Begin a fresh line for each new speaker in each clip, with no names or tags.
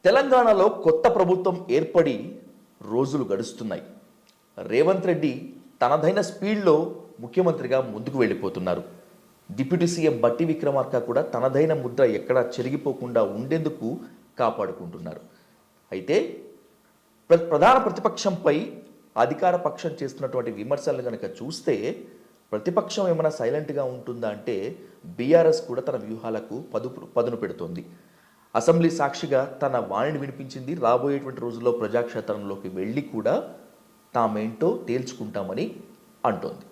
తెలంగాణలో కొత్త ప్రభుత్వం ఏర్పడి రోజులు గడుస్తున్నాయి. రేవంత్ రెడ్డి తనదైన స్పీడ్లో ముఖ్యమంత్రిగా ముందుకు వెళ్ళిపోతున్నారు. డిప్యూటీ సీఎం బట్టి విక్రమార్క కూడా తనదైన ముద్ర ఎక్కడా చెరిగిపోకుండా ఉండేందుకు కాపాడుకుంటున్నారు. అయితే ప్రధాన ప్రతిపక్షంపై అధికార పక్షం చేస్తున్నటువంటి విమర్శలను కనుక చూస్తే ప్రతిపక్షం ఏమైనా సైలెంట్గా ఉంటుందా అంటే బీఆర్ఎస్ కూడా తన వ్యూహాలకు పదును పెడుతోంది. అసెంబ్లీ సాక్షిగా తన వాణిని వినిపించింది. రాబోయేటువంటి రోజుల్లో ప్రజాక్షేత్రంలోకి వెళ్ళి కూడా తామేంటో తేల్చుకుంటామని అంటోంది.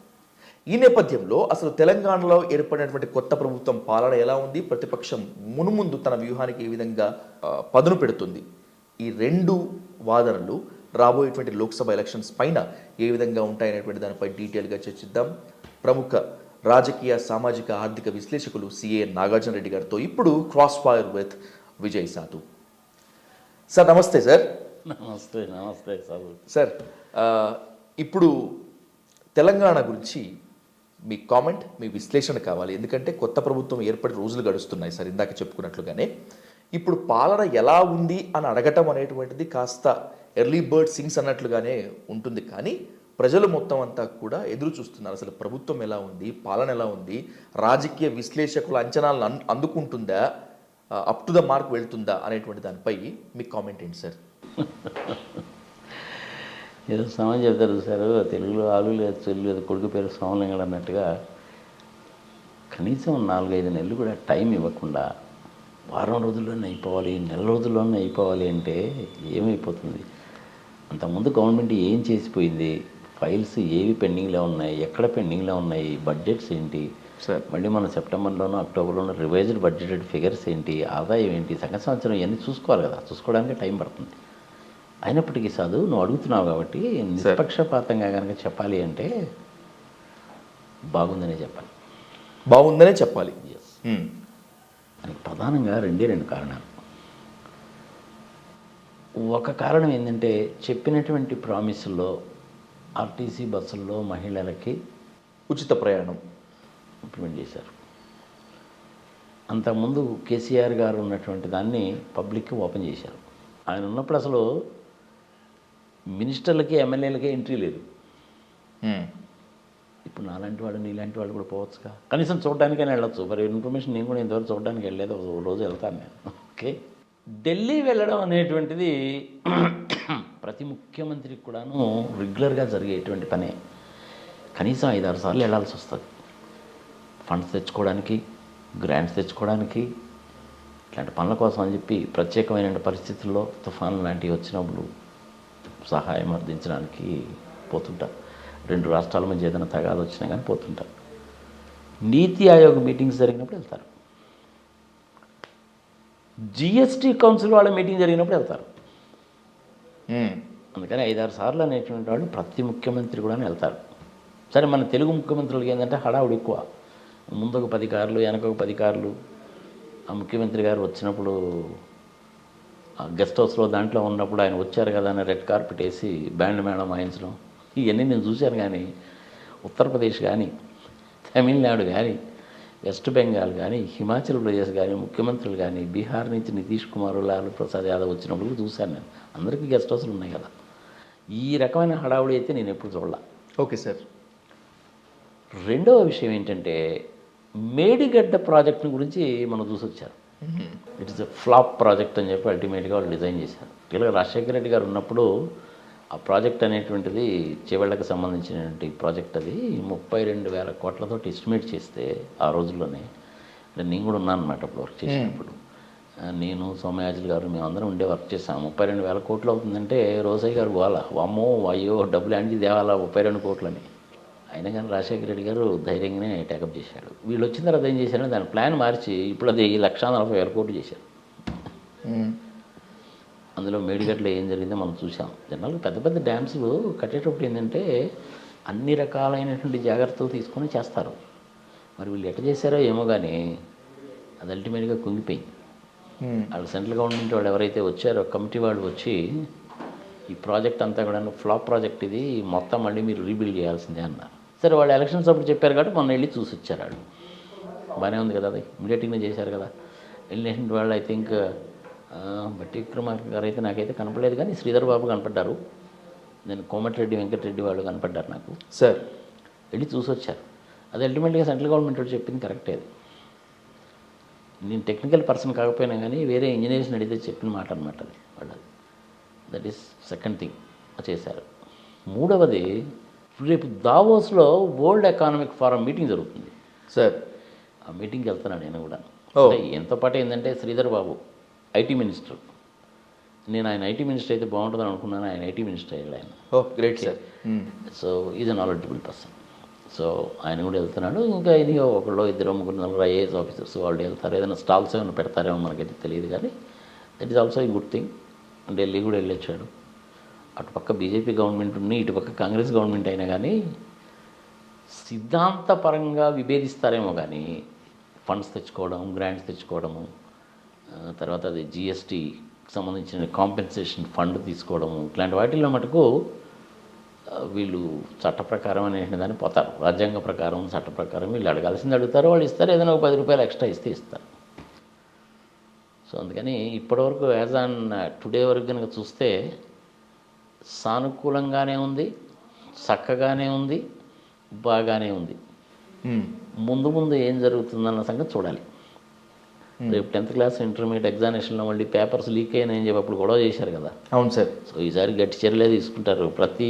ఈ నేపథ్యంలో అసలు తెలంగాణలో ఏర్పడినటువంటి కొత్త ప్రభుత్వం పాలన ఎలా ఉంది, ప్రతిపక్షం మునుముందు తన వ్యూహానికి ఏ విధంగా పదును పెడుతుంది, ఈ రెండు వాదనలు రాబోయేటువంటి లోక్సభ ఎలక్షన్స్ పైన ఏ విధంగా ఉంటాయనేటువంటి దానిపై డీటెయిల్గా చర్చిద్దాం. ప్రముఖ రాజకీయ, సామాజిక, ఆర్థిక విశ్లేషకులు సిఏ నాగార్జున రెడ్డి గారితో ఇప్పుడు క్రాస్ ఫైర్ విత్ విజయ్ సాధు. సార్ నమస్తే. సార్
నమస్తే. నమస్తే సార్.
సార్ ఇప్పుడు తెలంగాణ గురించి మీ కామెంట్, మీ విశ్లేషణ కావాలి. ఎందుకంటే కొత్త ప్రభుత్వం ఏర్పడి రోజులు గడుస్తున్నాయి సార్. ఇందాక చెప్పుకున్నట్లుగానే ఇప్పుడు పాలన ఎలా ఉంది అని అడగటం అనేటువంటిది కాస్త ఎర్లీ బర్డ్ సింగ్స్ అన్నట్లుగానే ఉంటుంది. కానీ ప్రజలు మొత్తం అంతా కూడా ఎదురు చూస్తున్నారు. అసలు ప్రభుత్వం ఎలా ఉంది, పాలన ఎలా ఉంది, రాజకీయ విశ్లేషకుల అంచనాలను అందుకుంటుందా, అప్ టు ద మార్క్ వెళ్తుందా అనేటువంటి దానిపై మీ కామెంట్ ఏంటి సార్?
ఏదో సమాజం చెప్తారు సార్, తెలుగులో ఆలు లేదు చెల్లు లేదు కొడుకు పేరు సోమలింగడు అన్నట్టుగా కనీసం 4-5 నెలలు కూడా టైం ఇవ్వకుండా వారం రోజుల్లోనే అయిపోవాలి, నెల రోజుల్లోనే అయిపోవాలి అంటే ఏమైపోతుంది? అంతకుముందు గవర్నమెంట్ ఏం చేసిపోయింది, ఫైల్స్ ఏవి పెండింగ్లో ఉన్నాయి, ఎక్కడ పెండింగ్లో ఉన్నాయి, బడ్జెట్స్ ఏంటి, మళ్ళీ మన సెప్టెంబర్లోనూ అక్టోబర్లోనూ రివైజ్డ్ బడ్జెటెడ్ ఫిగర్స్ ఏంటి, ఆదాయం ఏంటి, సంవత్సరం ఇవన్నీ చూసుకోవాలి కదా. చూసుకోవడానికి టైం పడుతుంది. అయినప్పటికీ సాధు నువ్వు అడుగుతున్నావు కాబట్టి నిష్పక్షపాతంగా కనుక చెప్పాలి అంటే బాగుందనే చెప్పాలి.
బాగుందనే చెప్పాలి.
దానికి ప్రధానంగా రెండు కారణాలు. ఒక కారణం ఏంటంటే చెప్పినటువంటి ప్రామిసుల్లో ఆర్టీసీ బస్సుల్లో మహిళలకి
ఉచిత ప్రయాణం
ఇంప్లిమెంట్ చేశారు. అంతకుముందు కేసీఆర్ గారు ఉన్నటువంటి దాన్ని పబ్లిక్కి ఓపెన్ చేశారు. ఆయన ఉన్నప్పుడు అసలు మినిస్టర్లకి, ఎమ్మెల్యేలకి ఎంట్రీ లేదు. ఇప్పుడు నాలాంటి వాడు, నీలాంటి వాడు కూడా పోవచ్చుగా, కనీసం చూడడానికైనా వెళ్ళొచ్చు. మరి ఇన్ఫర్మేషన్ నేను కూడా ఇంతవరకు చూడడానికి వెళ్ళలేదు. ఒక రోజు వెళ్తాను నేను. ఓకే, ఢిల్లీ వెళ్ళడం అనేటువంటిది ప్రతి ముఖ్యమంత్రికి కూడాను రెగ్యులర్గా జరిగేటువంటి పనే. కనీసం 5-6 సార్లు వెళ్ళాల్సి వస్తుంది. ఫండ్స్ తెచ్చుకోవడానికి, గ్రాంట్స్ తెచ్చుకోవడానికి, ఇట్లాంటి పనుల కోసం అని చెప్పి ప్రత్యేకమైన పరిస్థితుల్లో తుఫాను లాంటివి వచ్చినప్పుడు సహాయం అందించడానికి పోతుంటారు. 2 రాష్ట్రాల మధ్య ఏదైనా తగాదు వచ్చినా కానీ పోతుంటారు. నీతి ఆయోగ్ మీటింగ్స్ జరిగినప్పుడు వెళ్తారు. జిఎస్టీ కౌన్సిల్ వాళ్ళ మీటింగ్ జరిగినప్పుడు వెళ్తారు. అందుకని 5-6 సార్లు అనేటువంటి వాళ్ళు ప్రతి ముఖ్యమంత్రి కూడా వెళ్తారు. సరే, మన తెలుగు ముఖ్యమంత్రులకి ఏంటంటే హడావుడి ఎక్కువ. ముందుకు 10 కార్లు, వెనకొక 10 కార్లు. ఆ ముఖ్యమంత్రి గారు వచ్చినప్పుడు గెస్ట్ హౌస్లో దాంట్లో ఉన్నప్పుడు ఆయన వచ్చారు కదా అని రెడ్ కార్పెట్ వేసి బ్యాండ్ మేళం వాయించడం, ఇవన్నీ నేను చూశాను. కానీ ఉత్తరప్రదేశ్ కానీ, తమిళనాడు కానీ, వెస్ట్ బెంగాల్ కానీ, హిమాచల్ ప్రదేశ్ కానీ ముఖ్యమంత్రులు కానీ, బీహార్ నుంచి నితీష్ కుమార్, లాలూ ప్రసాద్ యాదవ్ వచ్చినప్పుడు చూశాను నేను. అందరికీ గెస్ట్ హౌస్లు ఉన్నాయి కదా. ఈ రకమైన హడావుడి అయితే నేను ఎప్పుడు చూడలే.
Okay sir.
రెండవ విషయం ఏంటంటే మేడిగడ్డ ప్రాజెక్టుని గురించి మనం చూసి వచ్చారు. It is a flop project అని చెప్పి అల్టిమేట్గా వాళ్ళు డిజైన్ చేశారు. ఇలా రాజశేఖర రెడ్డి గారు ఉన్నప్పుడు ఆ ప్రాజెక్ట్ అనేటువంటిది చేవళ్ళకి సంబంధించినటువంటి ప్రాజెక్ట్. అది 32,000 కోట్లతో ఎస్టిమేట్ చేస్తే ఆ రోజుల్లోనే, నేను కూడా ఉన్నాను అన్నమాట అప్పుడు వర్క్ చేసినప్పుడు. నేను, సోమయాజులు గారు, మేమందరం ఉండే వర్క్ చేసాము. 32,000 కోట్లు అవుతుందంటే రోసయ్య గారు గోల, అమ్మో అయ్యో డబ్బులు అండి దేవాలా 32 కోట్లని. అయినా కానీ రాజశేఖర రెడ్డి గారు ధైర్యంగానే టేకప్ చేశాడు. వీళ్ళు వచ్చిన తర్వాత ఏం చేశారంటే దాని ప్లాన్ మార్చి ఇప్పుడు అది 1,40,000 కోట్లు చేశారు. అందులో మేడిగడ్డలో ఏం జరిగిందో మనం చూసాం. జనరల్గా పెద్ద పెద్ద డ్యామ్స్లు కట్టేటప్పుడు ఏంటంటే అన్ని రకాలైనటువంటి జాగ్రత్తలు తీసుకొని చేస్తారు. మరి వీళ్ళు ఎట్లా చేశారో ఏమో కానీ అది అల్టిమేట్గా కుంగిపోయింది. వాళ్ళు సెంట్రల్ గవర్నమెంట్ వాళ్ళు ఎవరైతే వచ్చారో కమిటీ వాళ్ళు వచ్చి ఈ ప్రాజెక్ట్ అంతా కూడా ఫ్లాప్ ప్రాజెక్ట్, ఇది మొత్తం మళ్ళీ మీరు రీబిల్డ్ చేయాల్సిందే అన్నారు. సరే, వాళ్ళు ఎలక్షన్స్ అప్పుడు చెప్పారు కాబట్టి మొన్న వెళ్ళి చూసి వచ్చారు వాళ్ళు. బాగానే ఉంది కదా, అది ఇమీడియట్గానే చేశారు కదా. ఎలినేషన్ వాళ్ళు ఐ థింక్ బట్టి విక్రమార్క గారు అయితే నాకైతే కనపడలేదు, కానీ శ్రీధర్ బాబు కనపడ్డారు, నేను కోమటిరెడ్డి వెంకటరెడ్డి వాళ్ళు కనపడ్డారు నాకు.
సార్
వెళ్ళి చూసి వచ్చారు. అది అల్టిమేట్గా సెంట్రల్ గవర్నమెంట్ వాడు చెప్పింది కరెక్టే. అది నేను టెక్నికల్ పర్సన్ కాకపోయినా కానీ వేరే ఇంజనీర్స్ని అడిగితే చెప్పిన మాట అనమాట అది వాళ్ళది. దట్ ఈస్ సెకండ్ థింగ్ చేశారు. మూడవది, రేపు దావోస్లో వరల్డ్ ఎకానమిక్ ఫోరం మీటింగ్ జరుగుతుంది
సార్.
ఆ మీటింగ్కి వెళ్తున్నాను నేను కూడా.
ఓ.
అంటే ఎంతో పాటు ఏంటంటే శ్రీధర్ బాబు ఐటీ మినిస్టర్, నేను ఆయన ఐటీ మినిస్టర్ అయితే బాగుంటుందని అనుకున్నాను, ఆయన ఐటీ మినిస్టర్ అయ్యాడు ఆయన.
Oh great sir.
So is a knowledgeable person. So ఆయన కూడా వెళ్తున్నాడు. ఇంకా ఇది ఒకళ్ళు ఇద్దరు ముగ్గురు నలుగురు ఐఏఎస్ ఆఫీసర్స్ వాళ్ళు వెళ్తారు. ఏదైనా స్టాల్స్ ఏమైనా పెడతారేమో మనకైతే తెలియదు, కానీ that is also a good thing. Delhi కూడా వెళ్ళొచ్చాడు. అటుపక్క బీజేపీ గవర్నమెంట్ ఉన్నాయి, ఇటుపక్క కాంగ్రెస్ గవర్నమెంట్ అయినా కానీ సిద్ధాంతపరంగా విభేదిస్తారేమో కానీ ఫండ్స్ తెచ్చుకోవడం, గ్రాంట్స్ తెచ్చుకోవడము, తర్వాత అది జిఎస్టీకి సంబంధించిన కాంపెన్సేషన్ ఫండ్ తీసుకోవడము, ఇట్లాంటి వాటిల్లో మటుకు వీళ్ళు చట్ట ప్రకారం అనేటువంటి దాన్ని పోతారు. రాజ్యాంగ ప్రకారం, చట్ట ప్రకారం వీళ్ళు అడగాల్సింది అడుగుతారు, వాళ్ళు ఇస్తారు. ఏదైనా ఒక 10 రూపాయలు ఎక్స్ట్రా ఇస్తే ఇస్తారు. సో అందుకని ఇప్పటివరకు యాజ్ ఆన్ టుడే వరకు కనుక చూస్తే సానుకూలంగానే ఉంది, చక్కగానే ఉంది, బాగానే ఉంది. ముందు ముందు ఏం జరుగుతుందన్న సంగతి చూడాలి. రేపు 10th క్లాస్ ఇంటర్మీడియట్ ఎగ్జామినేషన్లో మళ్ళీ పేపర్స్ లీక్ అయినాయని చెప్పి అప్పుడు గొడవ చేశారు కదా.
అవును సార్.
సో ఈసారి గట్టి చర్యలే తీసుకుంటారు. ప్రతి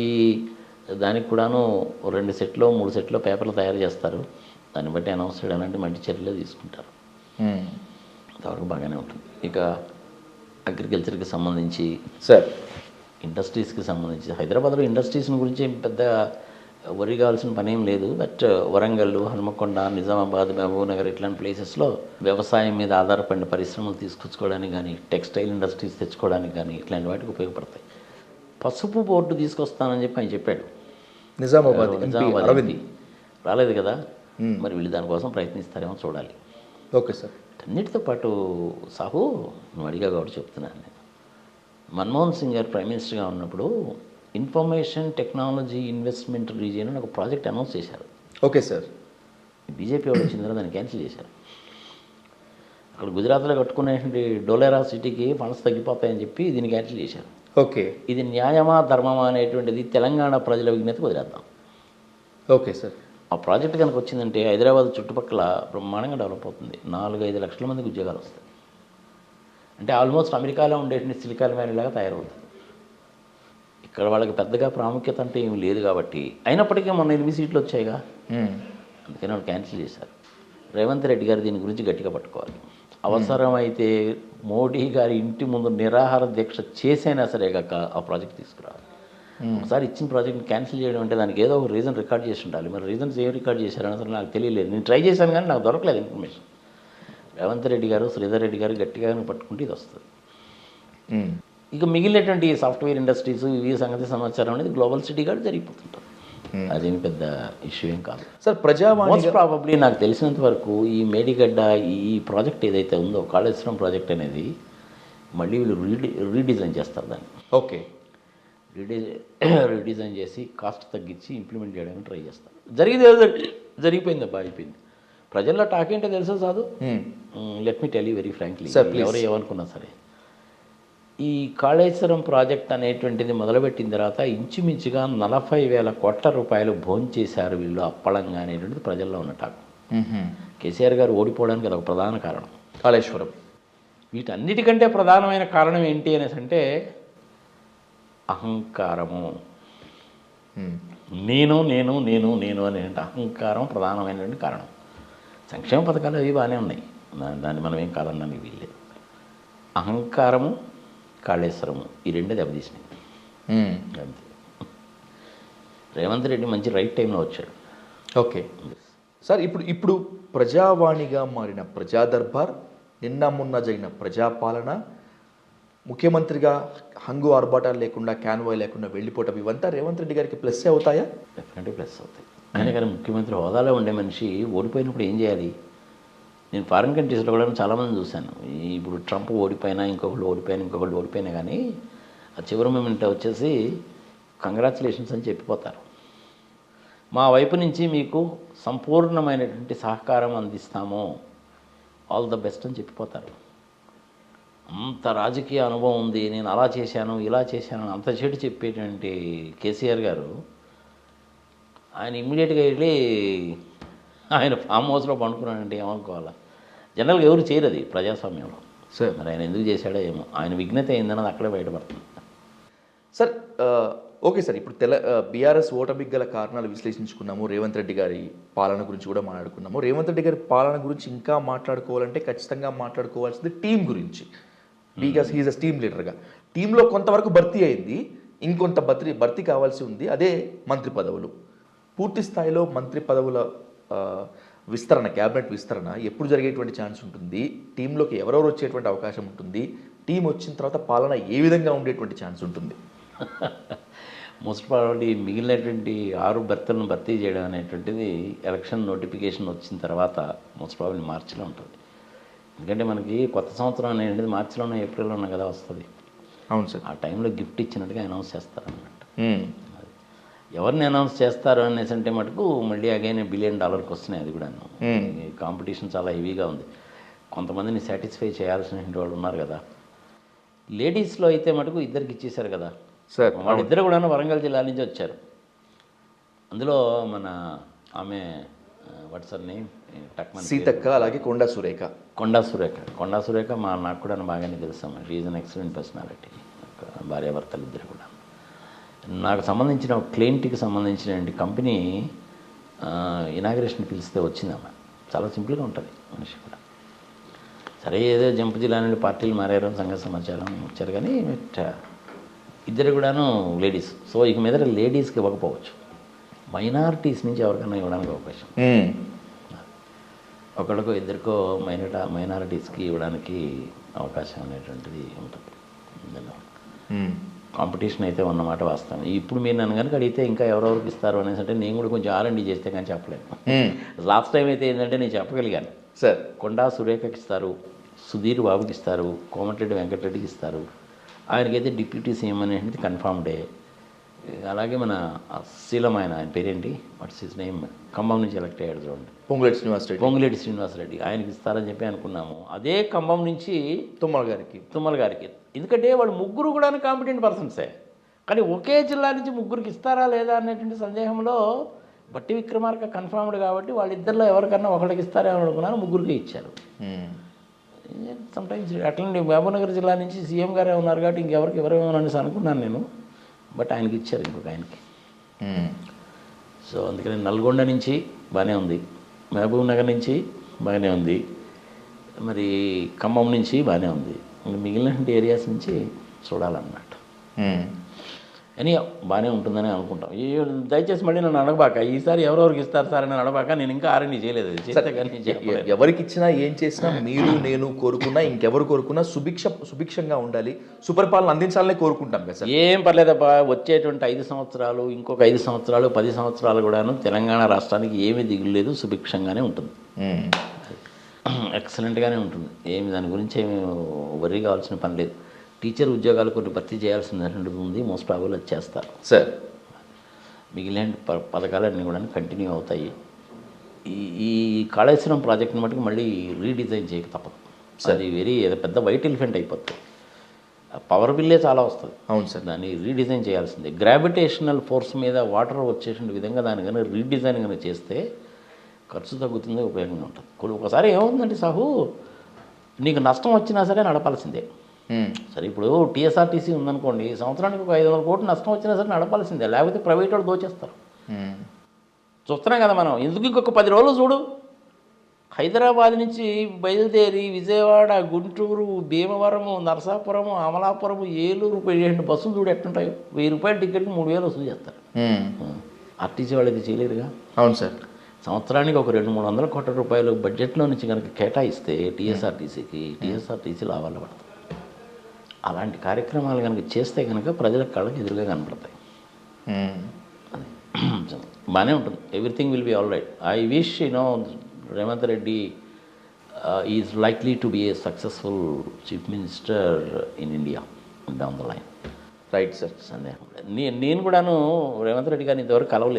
దానికి కూడాను 2 సెట్లో 3 సెట్లో పేపర్లు తయారు చేస్తారు. దాన్ని బట్టి అనౌన్స్ చేయడానికి మంచి చర్యలే తీసుకుంటారు. అంతవరకు బాగానే ఉంటుంది. ఇక అగ్రికల్చర్కి సంబంధించి సార్, ఇండస్ట్రీస్కి సంబంధించి హైదరాబాద్లో ఇండస్ట్రీస్ గురించి పెద్ద వరి కావాల్సిన పని ఏం లేదు. బట్ వరంగల్, హనుమకొండ, నిజామాబాద్, మహబూబ్నగర్ ఇట్లాంటి ప్లేసెస్లో వ్యవసాయం మీద ఆధారపడిన పరిశ్రమలు తీసుకొచ్చుకోవడానికి కానీ, టెక్స్టైల్ ఇండస్ట్రీస్ తెచ్చుకోవడానికి కానీ ఇట్లాంటి వాటికి ఉపయోగపడతాయి. పసుపు బోర్డు తీసుకొస్తానని చెప్పి ఆయన చెప్పాడు.
నిజామాబాద్
రాలేదు కదా, మరి వీళ్ళు దానికోసం ప్రయత్నిస్తారేమో చూడాలి.
Okay sir.
అన్నిటితో పాటు సాహు, నువ్వు అడిగా కాబట్టి చెప్తున్నాను నేను. మన్మోహన్ సింగ్ గారు ప్రైమ్ మినిస్టర్గా ఉన్నప్పుడు ఇన్ఫర్మేషన్ టెక్నాలజీ ఇన్వెస్ట్మెంట్ రీజియన్ అని ఒక ప్రాజెక్ట్ అనౌన్స్ చేశారు.
Okay sir.
బీజేపీ వాళ్ళు వచ్చిన తర్వాత దాన్ని క్యాన్సిల్ చేశారు. అక్కడ గుజరాత్లో కట్టుకునేటువంటి డోలేరా సిటీకి ఫండ్స్ తగ్గిపోతాయని చెప్పి దీన్ని క్యాన్సిల్ చేశారు.
ఓకే.
ఇది న్యాయమా ధర్మమా అనేటువంటిది తెలంగాణ ప్రజల విజ్ఞతకు వదిలేద్దాం.
Okay sir.
ఆ ప్రాజెక్ట్ కనుక వచ్చిందంటే హైదరాబాద్ చుట్టుపక్కల బ్రహ్మాండంగా డెవలప్ అవుతుంది. 4-5 లక్షల మందికి ఉద్యోగాలు వస్తాయి. అంటే ఆల్మోస్ట్ అమెరికాలో ఉండేటువంటి సిలికాన్ వ్యాలీ లాగా తయారవుతుంది. ఇక్కడ వాళ్ళకి పెద్దగా ప్రాముఖ్యత అంటే ఏమి లేదు కాబట్టి, అయినప్పటికీ మొన్న 8 సీట్లు వచ్చాయిగా, అందుకని వాళ్ళు క్యాన్సిల్ చేశారు. రేవంత్ రెడ్డి గారు దీని గురించి గట్టిగా పట్టుకోవాలి. అవసరమైతే మోడీ గారి ఇంటి ముందు నిరాహార దీక్ష చేసైనా సరే కాక ఆ ప్రాజెక్ట్ తీసుకురావాలి. ఒకసారి ఇచ్చిన ప్రాజెక్ట్ని క్యాన్సిల్ చేయడం అంటే దానికి ఏదో ఒక రీజన్ రికార్డ్ చేసి ఉండాలి. మరి రీజన్స్ ఏం రికార్డ్ చేశారని అసలు నాకు తెలియలేదు. నేను ట్రై చేశాను కానీ నాకు దొరకలేదు ఇన్ఫర్మేషన్. రేవంత్ రెడ్డి గారు, శ్రీధర్ రెడ్డి గారు గట్టిగా పట్టుకుంటే ఇది వస్తుంది. ఇక మిగిలినటువంటి సాఫ్ట్వేర్ ఇండస్ట్రీస్ ఇవి సంగతి సమాచారం అనేది గ్లోబల్ సిటీ గారు జరిగిపోతుంటారు. అదేమి పెద్ద ఇష్యూ ఏం కాదు
సార్.
మోస్ట్ ప్రాబబ్లీ నాకు తెలిసినంత వరకు ఈ మేడిగడ్డ ఈ ప్రాజెక్ట్ ఏదైతే ఉందో కాళేశ్వరం ప్రాజెక్ట్ అనేది మళ్ళీ వీళ్ళు రీడిజైన్ చేస్తారు దాన్ని.
ఓకే.
రీడిజైన్ చేసి కాస్ట్ తగ్గించి ఇంప్లిమెంట్ చేయడానికి ట్రై చేస్తారు. జరిగిపోయింది అబ్బా, అయిపోయింది. ప్రజల్లో టాక్ ఏంటో తెలుసా సాధు? Let me tell you very frankly, ఎవరు ఏమనుకున్నా సరే, ఈ కాళేశ్వరం ప్రాజెక్ట్ అనేటువంటిది మొదలుపెట్టిన తర్వాత ఇంచుమించుగా 40,000 కోట్ల రూపాయలు భోంచేశారు వీళ్ళు అప్పళంగా అనేటువంటిది ప్రజల్లో ఉన్న టాక్. కేసీఆర్ గారు ఓడిపోవడానికి అది ఒక ప్రధాన కారణం
కాళేశ్వరం.
వీటన్నిటికంటే ప్రధానమైన కారణం ఏంటి అనేసి అంటే అహంకారము. నేను నేను నేను నేను అనే అహంకారం ప్రధానమైనటువంటి కారణం. సంక్షేమ పథకాలు అవి బాగానే ఉన్నాయి, దాన్ని మనం ఏం కాదన్నానికి వీల్లేదు. అహంకారము, కాళేశ్వరము ఈ రెండే దెబ్బతీసినాయి అంతే. రేవంత్ రెడ్డి మంచి రైట్ టైంలో వచ్చాడు.
Okay sir. ఇప్పుడు ప్రజావాణిగా మారిన ప్రజా దర్బార్, నిన్న మొన్న జరిగిన ప్రజాపాలన, ముఖ్యమంత్రిగా హంగు ఆర్భాటాలు లేకుండా, క్యాన్వాయ్ లేకుండా వెళ్ళిపోవటం, ఇవంతా రేవంత్ రెడ్డి గారికి ప్లస్ అవుతాయా?
డెఫినెట్లీ ప్లస్ అవుతాయి. ఆయన కానీ ముఖ్యమంత్రి హోదాలో ఉండే మనిషి ఓడిపోయినప్పుడు ఏం చేయాలి? నేను ఫారిన్ కంట్రీస్లో కూడా చాలామంది చూశాను. ఇప్పుడు ట్రంప్ ఓడిపోయినా, ఇంకొకళ్ళు ఓడిపోయినా కానీ ఆ చివరి మూమెంట్ వచ్చేసి కంగ్రాచులేషన్స్ అని చెప్పిపోతారు. మా వైపు నుంచి మీకు సంపూర్ణమైనటువంటి సహకారం అందిస్తాము, ఆల్ ద బెస్ట్ అని చెప్పిపోతారు. అంత రాజకీయ అనుభవం ఉంది, నేను అలా చేశాను ఇలా చేశాను అంత చెడు చెప్పేటువంటి కేసీఆర్ గారు ఆయన ఇమ్మీడియట్గా వెళ్ళి ఆయన ఫామ్ హౌస్లో పండుకున్నాడంటే ఏమనుకోవాలా? జనరల్గా ఎవరు చేయరు అది ప్రజాస్వామ్యంలో.
సార్
మరి ఆయన ఎందుకు చేశాడో ఏమో, ఆయన విఘ్నత అయిందన్నది అక్కడే బయటపడుతుంది.
సార్ ఓకే సార్, ఇప్పుడు బీఆర్ఎస్ ఓటమికి గల కారణాలు విశ్లేషించుకున్నాము, రేవంత్ రెడ్డి గారి పాలన గురించి కూడా మాట్లాడుకున్నాము. రేవంత్ రెడ్డి గారి పాలన గురించి ఇంకా మాట్లాడుకోవాలంటే ఖచ్చితంగా మాట్లాడుకోవాల్సింది టీం గురించి. బికాస్ హీఈస్ అ టీమ్ లీడర్గా టీంలో కొంతవరకు భర్తీ అయింది, ఇంకొంత భర్తీ కావాల్సి ఉంది, అదే మంత్రి పదవులు. పూర్తి స్థాయిలో మంత్రి పదవుల విస్తరణ, క్యాబినెట్ విస్తరణ ఎప్పుడు జరిగేటువంటి ఛాన్స్ ఉంటుంది, టీంలోకి ఎవరెవరు వచ్చేటువంటి అవకాశం ఉంటుంది, టీం వచ్చిన తర్వాత పాలన ఏ విధంగా ఉండేటువంటి ఛాన్స్ ఉంటుంది?
మోస్ట్ ప్రాబబ్లీ మిగిలినటువంటి 6 బెర్తలను భర్తీ చేయడం అనేటువంటిది ఎలక్షన్ నోటిఫికేషన్ వచ్చిన తర్వాత మోస్ట్ ప్రాబబ్లీ మార్చిలో ఉంటుంది. ఎందుకంటే మనకి కొత్త సంవత్సరం అనేది మార్చిలోనో ఏప్రిల్లోనో కదా వస్తుంది.
అవును సార్.
ఆ టైంలో గిఫ్ట్ ఇచ్చినట్టుగా అనౌన్స్ చేస్తారన్నమాట. ఎవరిని అనౌన్స్ చేస్తారు అనేసి అంటే మటుకు మళ్ళీ అగైన్ $1 బిలియన్ వస్తున్నాయి. అది కూడా కాంపిటీషన్ చాలా హెవీగా ఉంది. కొంతమందిని సాటిస్ఫై చేయాల్సిన వాళ్ళు ఉన్నారు కదా. లేడీస్లో అయితే మటుకు ఇద్దరికి ఇచ్చేశారు కదా
సార్.
వాళ్ళిద్దరు కూడా వరంగల్ జిల్లా నుంచి వచ్చారు. అందులో మన ఆమె వాట్సర్ని
సీతక్క, అలాగే కొండా సురేఖ.
కొండా సురేఖ నాకు కూడా బాగానే తెలుసాము. She is an excellent personality. భార్యాభర్తలు ఇద్దరు కూడా. నాకు సంబంధించిన క్లయింట్కి సంబంధించిన కంపెనీ ఇనాగ్రేషన్ పిలిస్తే వచ్చిందమ్మా. చాలా సింపుల్గా ఉంటుంది మనిషి కూడా. సరే ఏదో జంపు జిల్లా నుండి పార్టీలు మారారు, సంఘ సమాచారం వచ్చారు, కానీ ఇద్దరు కూడాను లేడీస్. సో ఇక మీద లేడీస్కి ఇవ్వకపోవచ్చు, మైనారిటీస్ నుంచి ఎవరికైనా ఇవ్వడానికి అవకాశం. ఒకళ్ళకో ఇద్దరికో మైనారిటీస్కి ఇవ్వడానికి అవకాశం అనేటువంటిది ఉంటుంది. ఇందులో కాంపిటీషన్ అయితే ఉన్నమాట వాస్తవం. ఇప్పుడు మీరు నన్ను కనుక అడిగితే ఇంకా ఎవరెవరికి ఇస్తారు అనేసి అంటే నేను కూడా కొంచెం R&D చేస్తే కానీ చెప్పలేను. లాస్ట్ టైం అయితే ఏంటంటే నేను చెప్పగలిగాను
సార్.
కొండా సురేఖకి ఇస్తారు, సుధీర్ బాబుకి ఇస్తారు, కోమటిరెడ్డి వెంకటరెడ్డికి ఇస్తారు. ఆయనకైతే డిప్యూటీ సీఎం అనేది కన్ఫర్మ్డే. అలాగే మన శీలం ఆయన పేరేంటి, వాట్స్ హిస్ నేమ్, ఖమ్మం నుంచి ఎలక్ట్ అయ్యాడు చూడండి, పొంగులేటి శ్రీనివాసరెడ్డి, ఆయనకి ఇస్తారని చెప్పి అనుకున్నాము. అదే ఖమ్మం నుంచి తుమ్మల గారికి. ఎందుకంటే వాళ్ళు ముగ్గురు కూడా కాంపిటెంట్ పర్సన్సే, కానీ ఒకే జిల్లా నుంచి ముగ్గురికి ఇస్తారా లేదా అనేటువంటి సందేహంలో బట్టి విక్రమార్క కన్ఫర్మ్డ్ కాబట్టి వాళ్ళిద్దరిలో ఎవరికన్నా ఒకరికి ఇస్తారేమో అనుకున్నాను, ముగ్గురికి ఇచ్చారు. సమ్టైమ్స్ అట్లనే మహబూబ్నగర్ జిల్లా నుంచి సీఎం గారే ఉన్నారు కాబట్టి ఇంకెవరికి ఎవరేమో అనేసి అనుకున్నాను నేను. బట్ ఆయనకి ఇచ్చారు, ఇంకొక ఆయనకి. సో అందుకని నల్గొండ నుంచి బాగానే ఉంది, మహబూబ్ నగర్ నుంచి బాగానే ఉంది, మరి ఖమ్మం నుంచి బాగానే ఉంది. మిగిలిన ఏరియాస్ నుంచి చూడాలన్నమాట. అని బాగానే ఉంటుందని అనుకుంటాం. దయచేసి మళ్ళీ నన్ను అడగబాక, ఈసారి ఎవరెవరికి ఇస్తారు సార్ అని అడగబాక. నేను ఇంకా R&D చేయలేదు.
ఎవరికి ఇచ్చినా ఏం చేసినా మీరు నేను కోరుకున్నా ఇంకెవరు కోరుకున్నా సుభిక్షంగా ఉండాలి, సుపరిపాలన అందించాలనే కోరుకుంటాం కదా సార్.
ఏం పర్లేదబ్బా, వచ్చేటువంటి 5 సంవత్సరాలు ఇంకొక 5 సంవత్సరాలు 10 సంవత్సరాలు కూడాను తెలంగాణ రాష్ట్రానికి ఏమీ దిగులేదు, సుభిక్షంగానే ఉంటుంది, ఎక్సలెంట్గానే ఉంటుంది. ఏమి దాని గురించి ఏమి వర్రీ కావాల్సిన పని లేదు. టీచర్ ఉద్యోగాలు కొన్ని భర్తీ చేయాల్సింది ఉంది, మోస్ట్ ప్రాబబుల్ అది చేస్తారు
సార్.
మిగిలిన పథకాలన్నీ కూడా కంటిన్యూ అవుతాయి. ఈ కాళేశ్వరం ప్రాజెక్ట్ని మటుకు మళ్ళీ రీడిజైన్ చేయక తప్పదు. అది పెద్ద వైట్ ఎలిఫెంట్ అయిపోతుంది. పవర్ బిల్లే చాలా వస్తుంది.
అవును సార్.
దాన్ని రీడిజైన్ చేయాల్సిందే. గ్రావిటేషనల్ ఫోర్స్ మీద వాటర్ వచ్చేసిన విధంగా దాన్ని కనుక రీడిజైన్ కనుక చేస్తే ఖర్చు తగ్గుతుంది, ఉపయోగంగా ఉంటుంది. ఒకసారి ఏమవుతుందంటే సాహు, నీకు నష్టం వచ్చినా సరే నడపాల్సిందే. సరే ఇప్పుడు TSRTC ఉందనుకోండి, సంవత్సరానికి ఒక 500 కోట్లు నష్టం వచ్చినా సరే నడపాల్సిందే, లేకపోతే ప్రైవేట్ వాళ్ళు దోచేస్తారు. చూస్తున్నాం కదా మనం. ఎందుకు ఇంకొక 10 రోజులు చూడు, హైదరాబాద్ నుంచి బయలుదేరి విజయవాడ, గుంటూరు, భీమవరము, నరసాపురము, అమలాపురము, ఏలూరు 17 బస్సులు చూడు ఎట్టుంటాయి. ₹1000 టికెట్కి 3000 వసూలు చేస్తారు. RTC వాళ్ళకి చేయలేరుగా.
అవును సార్.
సంవత్సరానికి ఒక 200-300 కోట్ల రూపాయలు బడ్జెట్లో నుంచి కనుక కేటాయిస్తే TSRTC లాభాలు పడతాయి. అలాంటి కార్యక్రమాలు కనుక చేస్తే కనుక ప్రజల కళ్ళకి ఎదురుగా కనపడతాయి. బాగానే ఉంటుంది. Everything will be all right. I wish Revanth Reddy is likely to be a successful chief minister in India down the line.
Right sir.
సందేహం. నేను కూడాను రేవంత్ రెడ్డి గారిని ఇంతవరకు కలవలేదు.